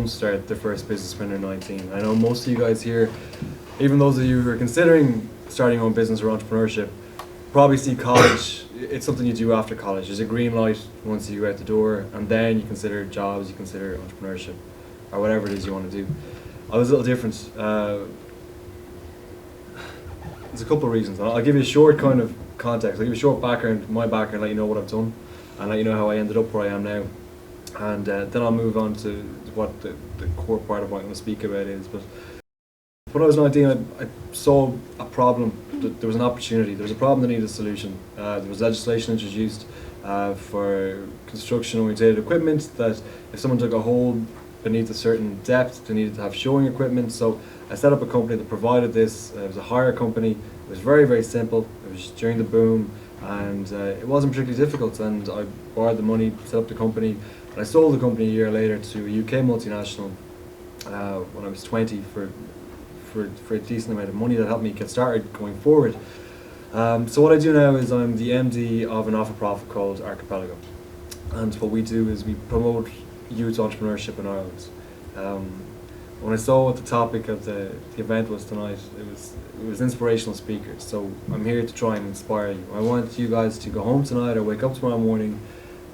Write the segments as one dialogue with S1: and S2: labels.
S1: don't start their first business when they're 19. I know most of you guys here, even those of you who are considering starting your own business or entrepreneurship, probably see college, it's something you do after college. There's a green light once you go out the door, and then you consider jobs, you consider entrepreneurship, or whatever it is you want to do. I was a little different. There's a couple of reasons. I'll give you a short kind of context. I'll give you a short background, my background, let you know what I've done, and let you know how I ended up where I am now. And then I'll move on to what the core part of what I'm going to speak about is. But when I was 19, I saw a problem. There was an opportunity. There was a problem that needed a solution. There was legislation introduced for construction-oriented equipment that if someone took a hole beneath a certain depth, they needed to have showing equipment. So I set up a company that provided this. It was a hire company. It was very, very simple. It was during the boom, and it wasn't particularly difficult. And I borrowed the money, set up the company, and I sold the company a year later to a UK multinational when I was 20 for a decent amount of money that helped me get started going forward. So what I do now is I'm the MD of a not-for-profit called Archipelago, and what we do is we promote youth entrepreneurship in Ireland. When I saw what the topic of the event was tonight, it was inspirational speakers. So I'm here to try and inspire you. I want you guys to go home tonight or wake up tomorrow morning,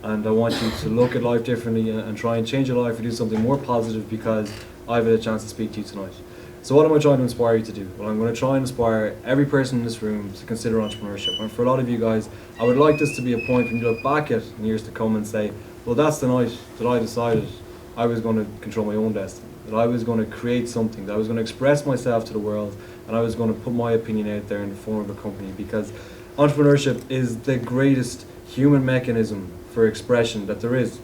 S1: and I want you to look at life differently and try and change your life or do something more positive, because I've had a chance to speak to you tonight. So what am I trying to inspire you to do? Well, I'm going to try and inspire every person in this room to consider entrepreneurship. And for a lot of you guys, I would like this to be a point when you look back at in years to come and say, well, that's the night that I decided I was going to control my own destiny, that I was going to create something, that I was going to express myself to the world, and I was going to put my opinion out there in the form of a company, because entrepreneurship is the greatest human mechanism for expression that there is.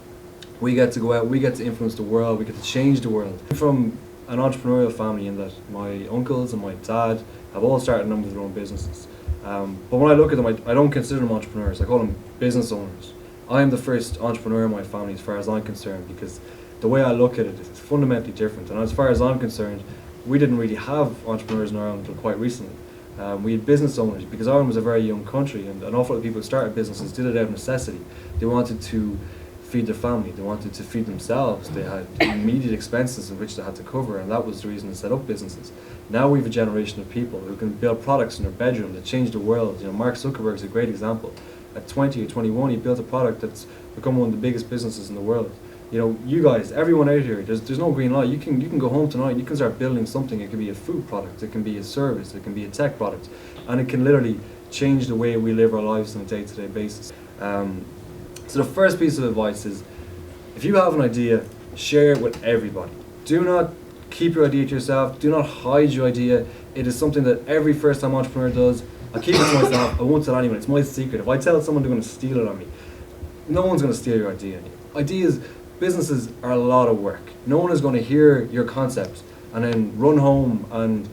S1: We get to go out, we get to influence the world, we get to change the world. From an entrepreneurial family in that my uncles and my dad have all started a number of their own businesses. But when I look at them, I don't consider them entrepreneurs, I call them business owners. I am the first entrepreneur in my family as far as I'm concerned, because the way I look at it is fundamentally different. And as far as I'm concerned, we didn't really have entrepreneurs in Ireland until quite recently. We had business owners, because Ireland was a very young country, and an awful lot of people who started businesses did it out of necessity. They wanted to feed their family, they wanted to feed themselves, they had immediate expenses in which they had to cover, and that was the reason to set up businesses. Now we have a generation of people who can build products in their bedroom that change the world. You know, Mark Zuckerberg is a great example. At 20 or 21, he built a product that's become one of the biggest businesses in the world. You know, you guys, everyone out here, there's no green light. You can go home tonight, you can start building something. It can be a food product, it can be a service, it can be a tech product, and it can literally change the way we live our lives on a day-to-day basis. So the first piece of advice is, if you have an idea, share it with everybody. Do not keep your idea to yourself, do not hide your idea. It is something that every first-time entrepreneur does. I keep it to myself, I won't tell anyone, it's my secret. If I tell someone they're going to steal it on me, no one's going to steal your idea. Ideas, businesses are a lot of work. No one is going to hear your concept and then run home and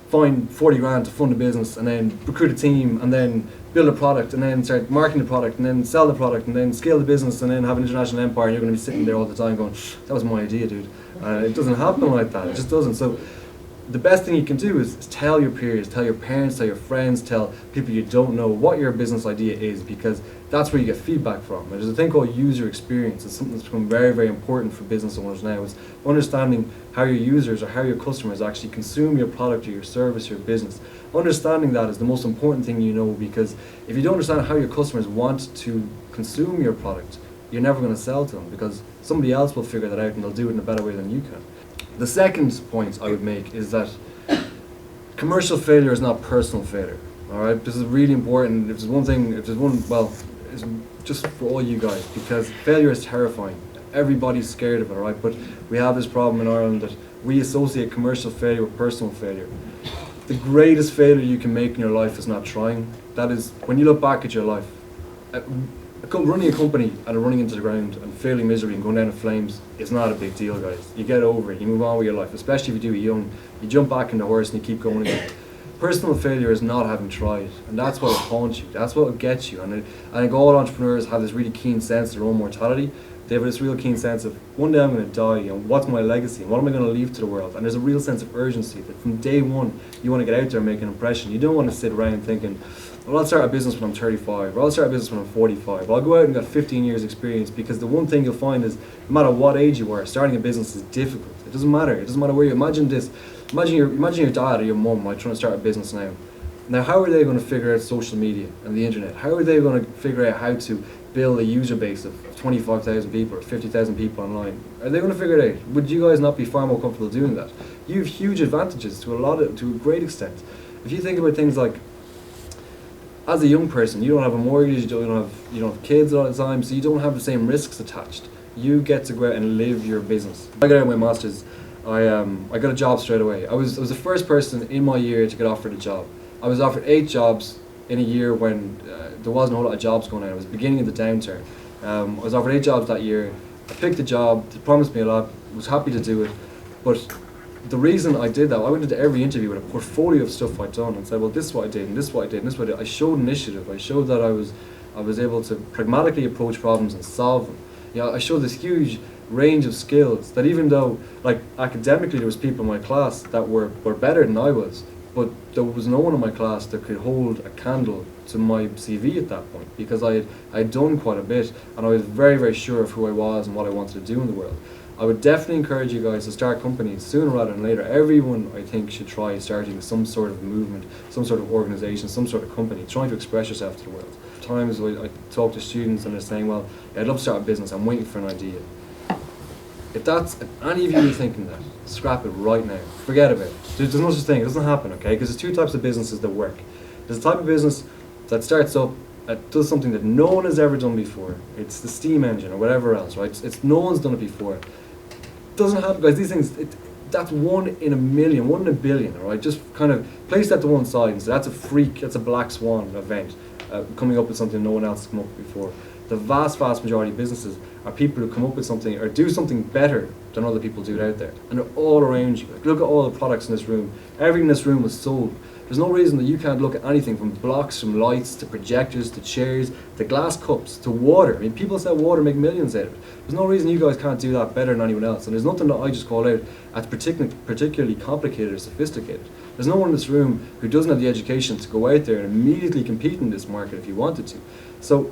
S1: find 40 grand to fund a business and then recruit a team and then build a product and then start marketing the product and then sell the product and then scale the business and then have an international empire, and you're going to be sitting there all the time going, that was my idea, dude. It doesn't happen like that. It just doesn't. So the best thing you can do is tell your peers, tell your parents, tell your friends, tell people you don't know what your business idea is, because that's where you get feedback from. And there's a thing called user experience. It's something that's become very, very important for business owners now. It's understanding how your users or how your customers actually consume your product or your service or your business. Understanding that is the most important thing you know, because if you don't understand how your customers want to consume your product, you're never going to sell to them, because somebody else will figure that out and they'll do it in a better way than you can. The second point I would make is that commercial failure is not personal failure. All right, this is really important. If there's one, well, it's just for all you guys, because failure is terrifying. Everybody's scared of it, all right? But we have this problem in Ireland that we associate commercial failure with personal failure. The greatest failure you can make in your life is not trying. That is, when you look back at your life, running a company and running into the ground and failing miserably and going down in flames is not a big deal, guys. You get over it, you move on with your life, especially if you do it young. You jump back in the horse and you keep going again. Personal failure is not having tried, and that's what will haunt you, that's what will get you. And I think all entrepreneurs have this really keen sense of their own mortality. They have this real keen sense of, one day I'm going to die, and what's my legacy, and what am I going to leave to the world? And there's a real sense of urgency that from day one, you want to get out there and make an impression. You don't want to sit around thinking, well, I'll start a business when I'm 35, or I'll start a business when I'm 45. I'll go out and get 15 years experience, because the one thing you'll find is, no matter what age you are, starting a business is difficult. It doesn't matter. It doesn't matter where you imagine this. Imagine your dad or your mum trying to start a business now. Now, how are they going to figure out social media and the internet? How are they going to figure out how to build a user base of 25,000 people or 50,000 people online? Are they going to figure it out? Would you guys not be far more comfortable doing that? You have huge advantages to a great extent. If you think about things like, as a young person, you don't have a mortgage, you don't have kids all the time, so you don't have the same risks attached. You get to go out and live your business. I got out my masters. I got a job straight away. I was the first person in my year to get offered a job. I was offered 8 jobs in a year when there wasn't a whole lot of jobs going on. It was the beginning of the downturn. I was offered 8 jobs that year. I picked the job. They promised me a lot. Was happy to do it, but the reason I did that, I went into every interview with a portfolio of stuff I'd done and said, well, this is what I did, and this is what I did, and this is what I did. I showed initiative. I showed that I was able to pragmatically approach problems and solve them. I showed this huge range of skills that even though, like, academically there was people in my class that were better than I was, but there was no one in my class that could hold a candle to my CV at that point, because I had done quite a bit and I was very, very sure of who I was and what I wanted to do in the world. I would definitely encourage you guys to start companies sooner rather than later. Everyone, I think, should try starting some sort of movement, some sort of organization, some sort of company, trying to express yourself to the world. Times I talk to students and they're saying, well, I'd love to start a business, I'm waiting for an idea. If any of you are thinking that, scrap it right now. Forget about it. There's no such thing. It doesn't happen, okay? Because there's 2 types of businesses that work. There's a type of business that starts up, that does something that no one has ever done before. It's the steam engine or whatever else, right? It's no one's done it before. It doesn't happen, guys. These things, that's 1 in a million, 1 in a billion, all right? Just kind of place that to one side and say that's a freak, that's a black swan event, coming up with something no one else has come up with before. The vast majority of businesses are people who come up with something or do something better than other people do it out there. And they're all around you. Like, look at all the products in this room. Everything in this room is sold. There's no reason that you can't look at anything from blocks, from lights, to projectors, to chairs, to glass cups, to water. I mean, people sell water, make millions out of it. There's no reason you guys can't do that better than anyone else. And there's nothing that I just call out as particularly complicated or sophisticated. There's no one in this room who doesn't have the education to go out there and immediately compete in this market if you wanted to. So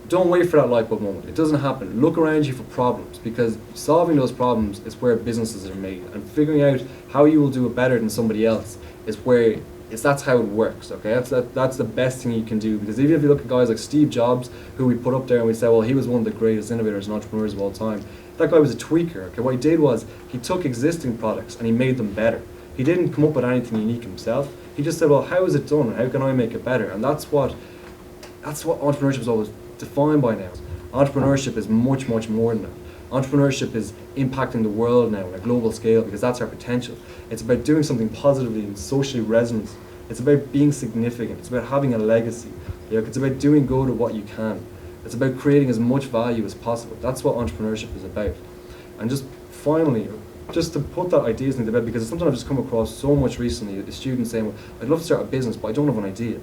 S1: don't wait for that light bulb moment. It doesn't happen. Look around you for problems, because solving those problems is where businesses are made, and figuring out how you will do it better than somebody else is where that's how it works. Okay, that's the best thing you can do, because even if you look at guys like Steve Jobs, who we put up there and we say, well, he was one of the greatest innovators and entrepreneurs of all time. That guy was a tweaker. Okay, what he did was he took existing products and he made them better. He didn't come up with anything unique himself. He just said, well, how is it done and how can I make it better? And that's what entrepreneurship is always defined by now. Entrepreneurship is much more than that. Entrepreneurship is impacting the world now on a global scale, because that's our potential. It's about doing something positively and socially resonant. It's about being significant. It's about having a legacy. It's about doing good at what you can. It's about creating as much value as possible. That's what entrepreneurship is about. And just finally, just to put that ideas into bed, because it's something I've just come across so much recently, the students saying, well, I'd love to start a business, but I don't have an idea.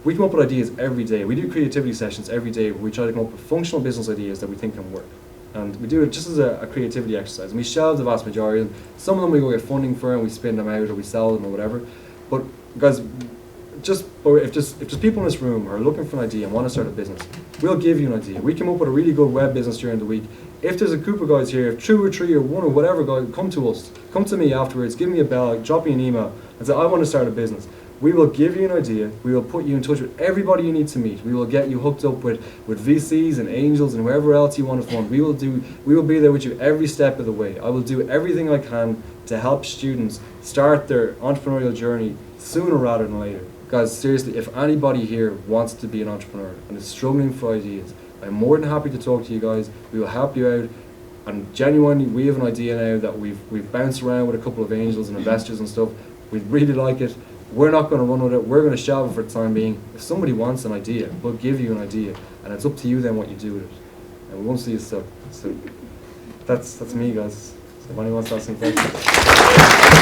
S1: We come up with ideas every day. We do creativity sessions every day where we try to come up with functional business ideas that we think can work. And we do it just as a creativity exercise. And we shelve the vast majority. And some of them we go get funding for and we spin them out or we sell them or whatever. But guys, if there's people in this room who are looking for an idea and want to start a business, we'll give you an idea. We come up with a really good web business during the week. If there's a group of guys here, if 2 or 3 or 1 or whatever guys, come to us. Come to me afterwards, give me a bell, drop me an email and say, I want to start a business. We will give you an idea. We will put you in touch with everybody you need to meet. We will get you hooked up with VCs and angels and whoever else you want to fund. We will be there with you every step of the way. I will do everything I can to help students start their entrepreneurial journey sooner rather than later. Guys, seriously, if anybody here wants to be an entrepreneur and is struggling for ideas, I'm more than happy to talk to you guys. We will help you out. And genuinely, we have an idea now that we've bounced around with a couple of angels and investors and stuff. We really like it. We're not going to run with it. We're going to shelve it for the time being. If somebody wants an idea, we'll give you an idea, and it's up to you then what you do with it. And we won't see you stuck. So that's me, guys. So if anyone wants to ask any questions.